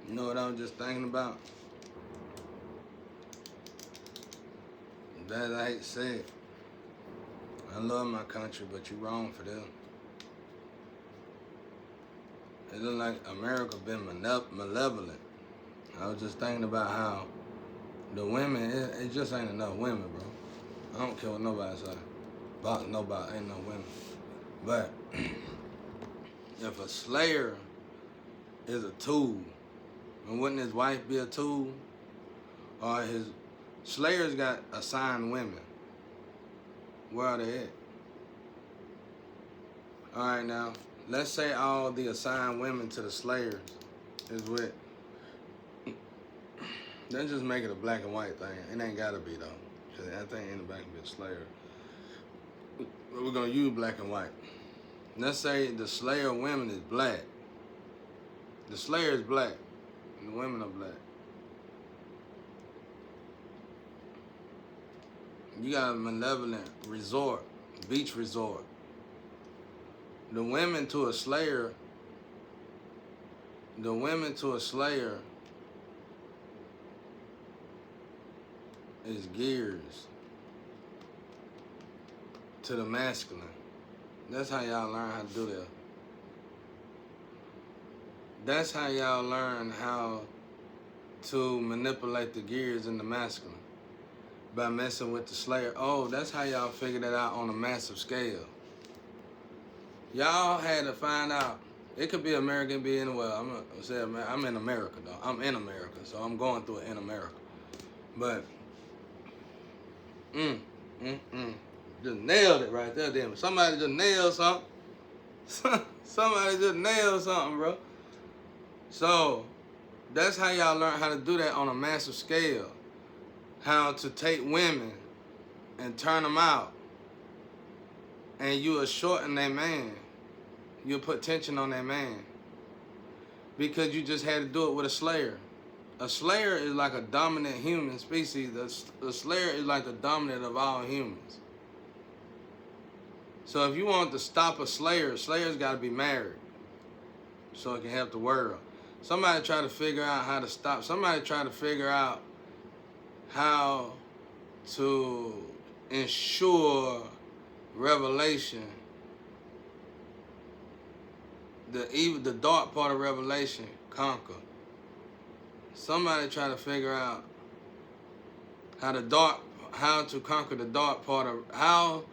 You know what I was just thinking about? That I hate to say it. I love my country, but you wrong for them. It look like America been malevolent. I was just thinking about how the women, it just ain't enough women, bro. I don't care what nobody say. About nobody, ain't no women. But if a slayer is a tool, and wouldn't his wife be a tool? Or his slayers got assigned women. Where are they at? Alright now, let's say all the assigned women to the slayers is with, let's just make it a black and white thing. It ain't gotta be though. Cause I think anybody can be a slayer. But we're gonna use black and white. Let's say the slayer women is black. The slayer is black. And the women are black. You got a malevolent resort, beach resort. The women to a slayer is gears to the masculine. That's how y'all learn how to do that. That's how y'all learn how to manipulate the gears in the masculine. By messing with the slayer. Oh, that's how y'all figured that out on a massive scale. Y'all had to find out. It could be American, be anywhere. I'm in America though. I'm in America, so I'm going through it in America. But, just nailed it right there, damn. Somebody just nailed something. Somebody just nailed something, bro. So, that's how y'all learn how to do that on a massive scale. How to take women and turn them out. And you will shorten their man. You'll put tension on their man. Because you just had to do it with a slayer. A slayer is like a dominant human species. The slayer is like the dominant of all humans. So if you want to stop a slayer, slayer's got to be married. So it can help the world. Somebody try to figure out how to stop. Somebody try to figure out how to ensure revelation, the dark part of revelation conquer. Somebody try to figure out how to conquer the dark part of, how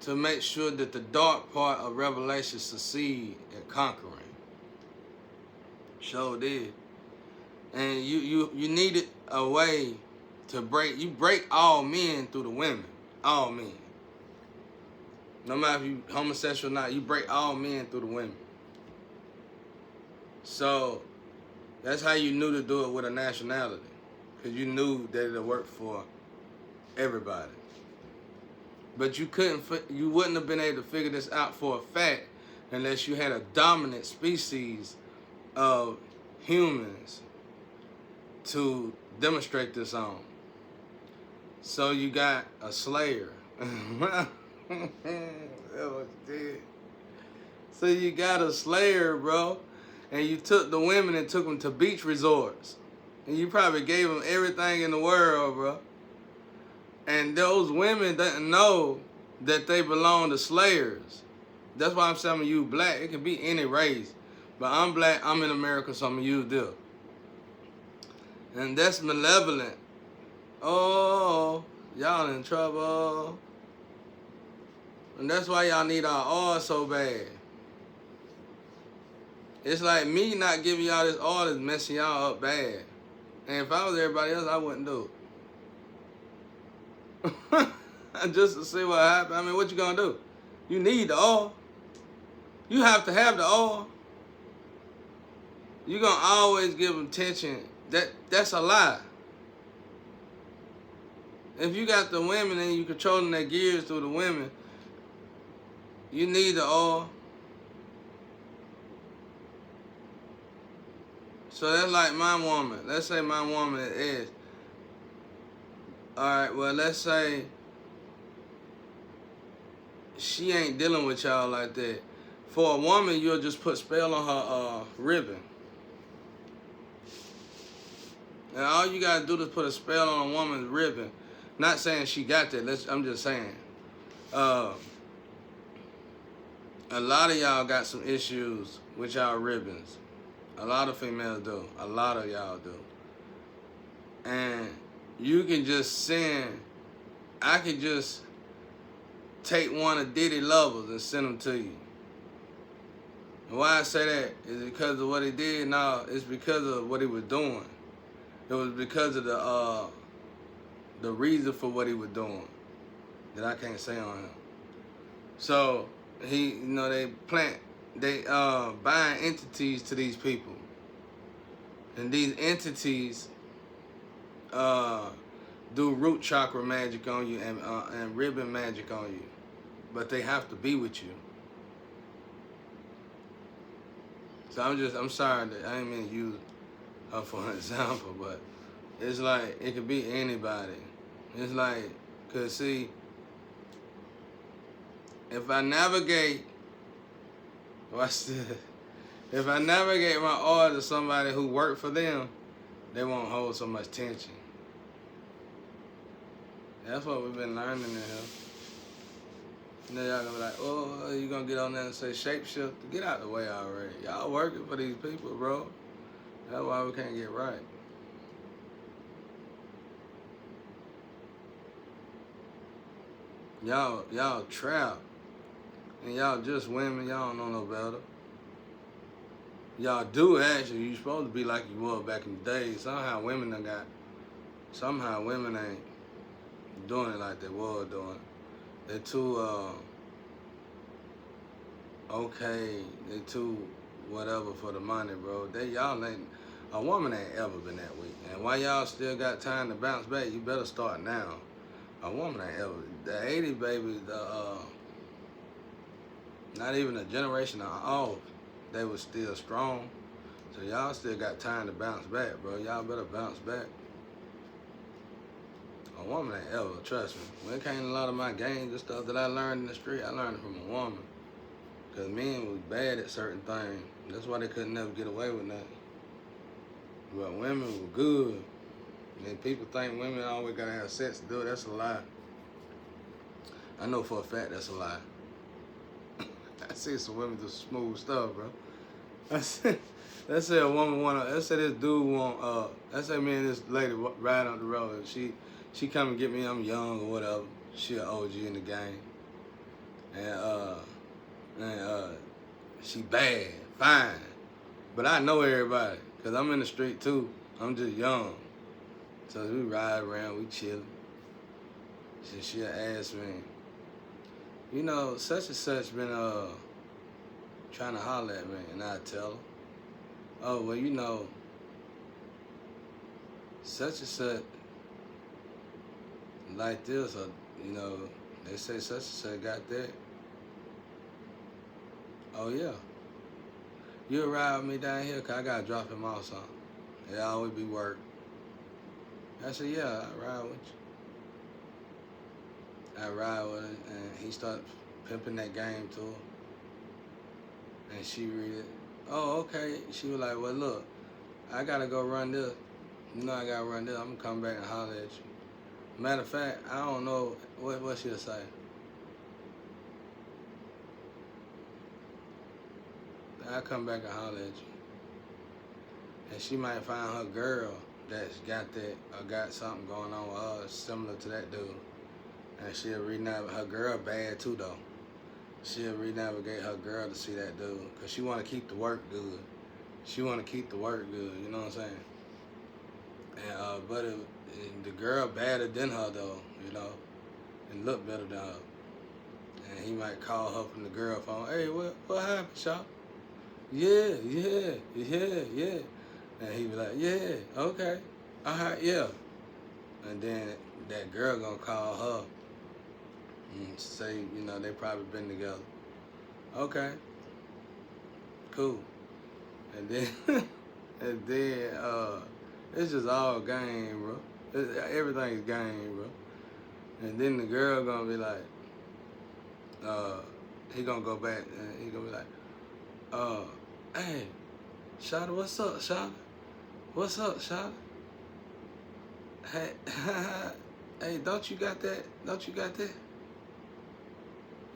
to make sure that the dark part of revelation succeed at conquering. Sure did. And you needed a way to break all men through the women. All men. No matter if you homosexual or not, you break all men through the women. So, that's how you knew to do it with a nationality. Because you knew that it'll work for everybody. But you wouldn't have been able to figure this out for a fact unless you had a dominant species of humans to demonstrate this on. So you got a slayer. That's what you did. So you got a slayer, bro. And you took the women and took them to beach resorts. And you probably gave them everything in the world, bro. And those women didn't know that they belong to slayers. That's why I'm telling you black. It can be any race. But I'm black, I'm in America, so I'm going to use this. And that's malevolent. Oh, y'all in trouble. And that's why y'all need our oil so bad. It's like me not giving y'all this oil is messing y'all up bad. And if I was everybody else, I wouldn't do it. Just to see what happens. I mean, what you gonna do? You need the oil. You have to have the oil. You're gonna always give them tension. That's a lie. If you got the women and you controlling their gears through the women, you need the oil. So that's like my woman. Let's say my woman is. Alright, well, let's say she ain't dealing with y'all like that. For a woman, you'll just put spell on her ribbon. And all you gotta do is put a spell on a woman's ribbon. Not saying she got that. I'm just saying. A lot of y'all got some issues with y'all ribbons. A lot of females do. A lot of y'all do. And you can just send. I could just take one of Diddy lovers and send them to you. And why I say that is because of what he did. No, it's because of what he was doing. It was because of the reason for what he was doing that I can't say on him. So they buying entities to these people, and these entities do root chakra magic on you and ribbon magic on you, but they have to be with you. So I'm sorry that I didn't mean to use her for an example, but it's like it could be anybody. It's like, cause see, if I navigate, watch this. If I navigate my order to somebody who worked for them, they won't hold so much tension. That's what we've been learning in here. And then y'all gonna be like, oh, you gonna get on there and say shapeshift? Get out the way already. Y'all working for these people, bro. That's why we can't get right. Y'all trapped. And y'all just women, y'all don't know no better. Y'all do actually. You supposed to be like you were back in the day. Somehow women ain't doing it like they were doing. They're too okay. They too whatever for the money, bro. A woman ain't ever been that weak. And while y'all still got time to bounce back, you better start now. A woman ain't ever. The 80s babies, not even a generation off, they was still strong. So y'all still got time to bounce back, bro. Y'all better bounce back. A woman ain't ever, trust me. When it came to a lot of my games and stuff that I learned in the street, I learned it from a woman. Because men was bad at certain things. That's why they couldn't never get away with nothing. But women were good. And people think women always gotta have sex to do it. That's a lie. I know for a fact that's a lie. I see some women do smooth stuff, bro. Let's say a woman let's say this dude let's say me and this lady ride on the road and she come and get me, I'm young or whatever. She an OG in the game. And she bad, fine. But I know everybody, cause I'm in the street too. I'm just young. So we ride around, we chillin'. She'll ask me, you know, such and such been trying to holler at me, and I tell her, oh, well, you know, such and such like this, or, you know, they say such and such got that. Oh, yeah. You'll ride with me down here, cause I gotta drop him off something. It always be work. I said, yeah, I ride with you. I ride with her, and he started pimping that game to her. And she read it. Oh, okay. She was like, well, look, I gotta go run this. You know I gotta run this. I'm gonna come back and holler at you. Matter of fact, I don't know what she'll say. I'll come back and holler at you. And she might find her girl that's got that or got something going on with her similar to that dude. And she'll renavigate. Her girl bad too though. She'll renavigate her girl to see that dude. Cause she wanna keep the work good. She wanna keep the work good, you know what I'm saying? And but the girl badder than her though, you know, and look better than her. And he might call her from the girl phone, hey, what happened, Shop? Yeah. And he be like, yeah, okay, all right, yeah. And then that girl gonna call her and say, you know, they probably been together. Okay, cool. And then, it's just all game, bro. Everything's game, bro. And then the girl gonna be like, he gonna go back and he gonna be like, hey, Shawty, what's up, Shawty? What's up, Shawty? Hey, hey, don't you got that? Don't you got that?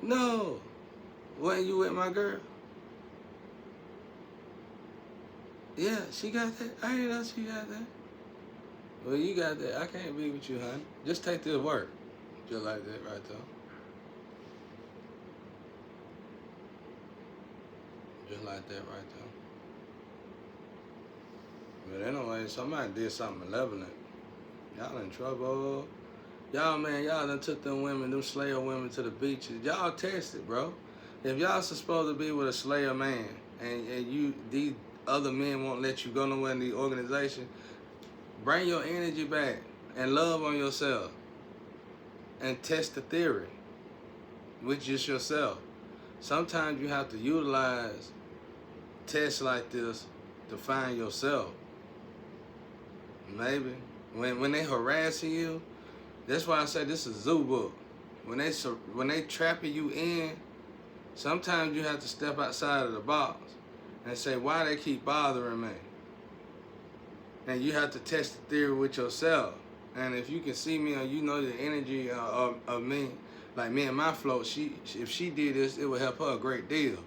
No. Wasn't you with my girl? Yeah, she got that. I didn't know she got that. Well, you got that. I can't be with you, honey. Just take this work. Just like that right there. Just like that right there. But anyway, somebody did something malevolent. Y'all in trouble. Y'all, man, y'all done took them women, them Slayer women to the beaches. Y'all tested, bro. If y'all supposed to be with a Slayer man and you these other men won't let you go nowhere in the organization, bring your energy back and love on yourself and test the theory with just yourself. Sometimes you have to utilize tests like this to find yourself. Maybe when they harassing you, that's why I say this is a zoo book. When they trapping you in, sometimes you have to step outside of the box and say, why they keep bothering me? And you have to test the theory with yourself. And if you can see me or you know the energy of me, like me and my float, if she did this, it would help her a great deal.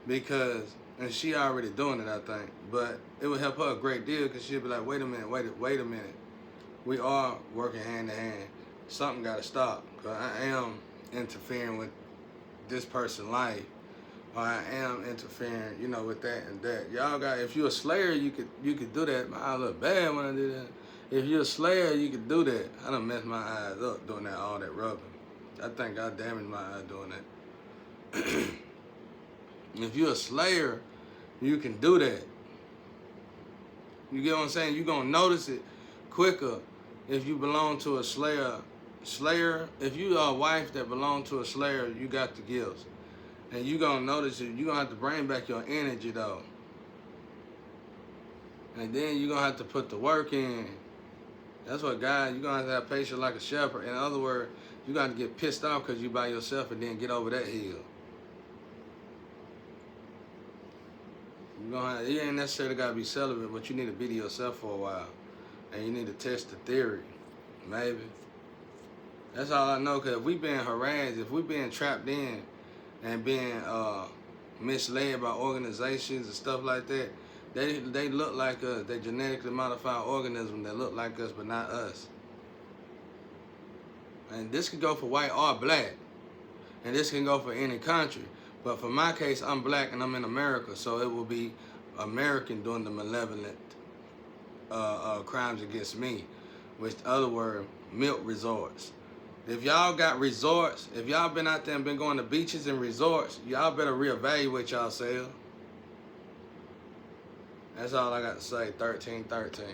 Because, and she already doing it, I think, but it would help her a great deal because she'll be like, wait a minute. We are working hand in hand. Something got to stop because I am interfering with this person's life. Or I am interfering, you know, with that and that. Y'all got, if you're a slayer, you could do that. My eye look bad when I do that. If you're a slayer, you could do that. I done messed my eyes up doing that, all that rubbing. I think I damaged my eye doing that. If you're a slayer, you can do that. You get what I'm saying? You're going to notice it quicker if you belong to a slayer. If you are a wife that belong to a slayer, you got the gifts. And you're going to notice it. You're going to have to bring back your energy, though. And then you're going to have to put the work in. That's what God, you're going to have patience like a shepherd. In other words, you're going to get pissed off because you by yourself and then get over that hill. You ain't necessarily got to be celibate, but you need to be to yourself for a while. And you need to test the theory. Maybe. That's all I know, because if we being harassed, if we being trapped in and being misled by organizations and stuff like that, they look like us. They genetically modified organisms that look like us but not us. And this can go for white or black. And this can go for any country. But for my case, I'm black and I'm in America, so it will be American doing the malevolent crimes against me. Which, in other words, milk resorts. If y'all got resorts, if y'all been out there and been going to beaches and resorts, y'all better reevaluate yourselves. That's all I got to say. 1313.